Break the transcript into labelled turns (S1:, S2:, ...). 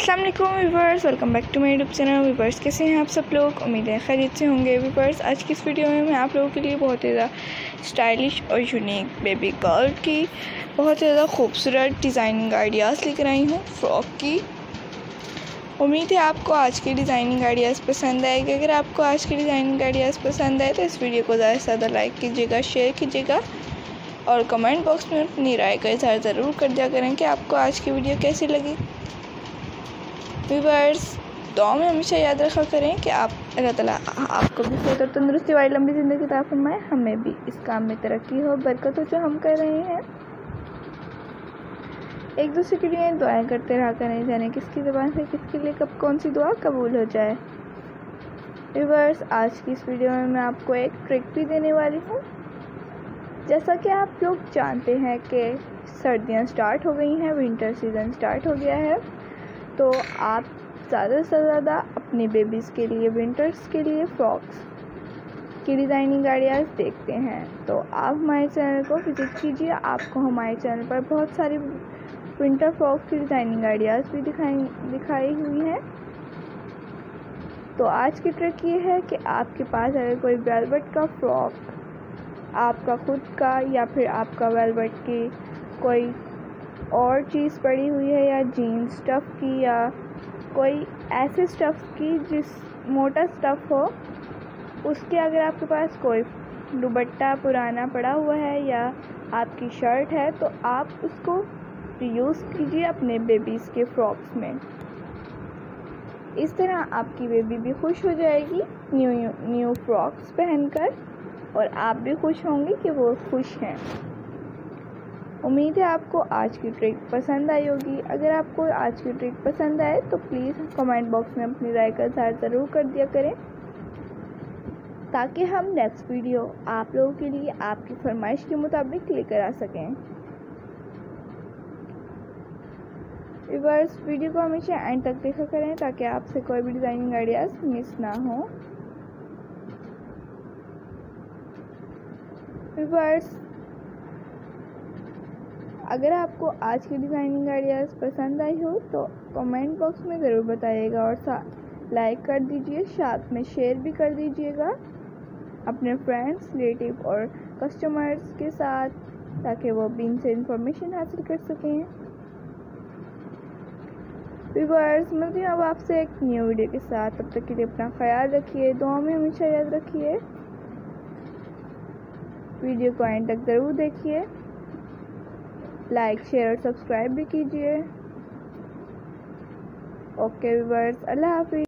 S1: अस्सलाम वालेकुम viewers, welcome back to my YouTube channel. Viewers, कैसे हैं आप सब लोग? उम्मीद है खैरियत से होंगे। व्यूवर्स, आज की इस वीडियो में मैं आप लोगों के लिए बहुत ही ज़्यादा स्टाइलिश और यूनिक बेबी गर्ल की बहुत ही ज़्यादा खूबसूरत डिज़ाइनिंग आइडियाज़ लेकर आई हूँ फ्रॉक की। उम्मीद है आपको आज की डिज़ाइनिंग आइडियाज़ पसंद आएगी। अगर आपको आज की डिज़ाइनिंग आइडियाज़ पसंद आए तो इस वीडियो को ज़्यादा से ज़्यादा लाइक कीजिएगा, शेयर कीजिएगा और कमेंट बॉक्स में अपनी राय का इज़हार ज़रूर कर दिया करें कि आपको आज की वीडियो कैसी लगी। व्यूवर्स, दुआ में हमेशा याद रखा करें कि आप अल्लाह ताला आपको भी सेहत और तंदुरुस्ती वाली लंबी ज़िंदगी अता फरमाए, हमें भी इस काम में तरक्की हो, बरकत हो जो हम कर रहे हैं। एक दूसरे के लिए दुआएं करते रहा करें, जाने किसकी ज़बान से किसके लिए कब कौन सी दुआ कबूल हो जाए। व्यूवर्स, आज की इस वीडियो में मैं आपको एक ट्रिक भी देने वाली हूँ। जैसा कि आप लोग जानते हैं कि सर्दियाँ स्टार्ट हो गई हैं, विंटर सीज़न स्टार्ट हो गया है, तो आप ज़्यादा से ज़्यादा अपने बेबीज़ के लिए विंटर्स के लिए फ्रॉक्स की डिज़ाइनिंग आइडियाज़ देखते हैं, तो आप हमारे चैनल को विज़िट कीजिए। आपको हमारे चैनल पर बहुत सारी विंटर फ्रॉक की डिज़ाइनिंग आइडियाज़ भी दिखाई हुई हैं। तो आज की ट्रिक ये है कि आपके पास अगर कोई वेलवेट का फ्रॉक आपका खुद का या फिर आपका वेलवेट की कोई और चीज़ पड़ी हुई है, या जीन्स स्टफ़ की, या कोई ऐसे स्टफ़ की जिस मोटा स्टफ़ हो, उसके अगर आपके पास कोई दुपट्टा पुराना पड़ा हुआ है या आपकी शर्ट है, तो आप उसको रीयूज़ कीजिए अपने बेबीज़ के फ्रॉक्स में। इस तरह आपकी बेबी भी खुश हो जाएगी न्यू फ्रॉक्स पहनकर, और आप भी खुश होंगे कि वो खुश हैं। उम्मीद है आपको आज की ट्रिक पसंद आई होगी। अगर आपको आज की ट्रिक पसंद आए तो प्लीज़ कमेंट बॉक्स में अपनी राय का इज़हार ज़रूर कर दिया करें, ताकि हम नेक्स्ट वीडियो आप लोगों के लिए आपकी फरमाइश के मुताबिक लेकर आ सकें। व्यूअर्स, वीडियो को हमेशा एंड तक देखा करें ताकि आपसे कोई भी डिज़ाइनिंग आइडियाज़ मिस ना हो। व्यूअर्स, अगर आपको आज की डिज़ाइनिंग आइडियाज़ पसंद आई हो तो कमेंट बॉक्स में ज़रूर बताइएगा और लाइक कर दीजिए, साथ में शेयर भी कर दीजिएगा अपने फ्रेंड्स, रिलेटिव और कस्टमर्स के साथ, ताकि वो भी इनसे इंफॉर्मेशन हासिल कर सकें। व्यूअर्स, मिलती हूँ अब आपसे एक न्यू वीडियो के साथ। तब तक के लिए अपना ख्याल रखिए, दुआ में हमेशा याद रखिए। वीडियो को एंड तक ज़रूर देखिए, लाइक शेयर और सब्सक्राइब भी कीजिए। ओके व्यूअर्स, अल्लाह हाफिज़।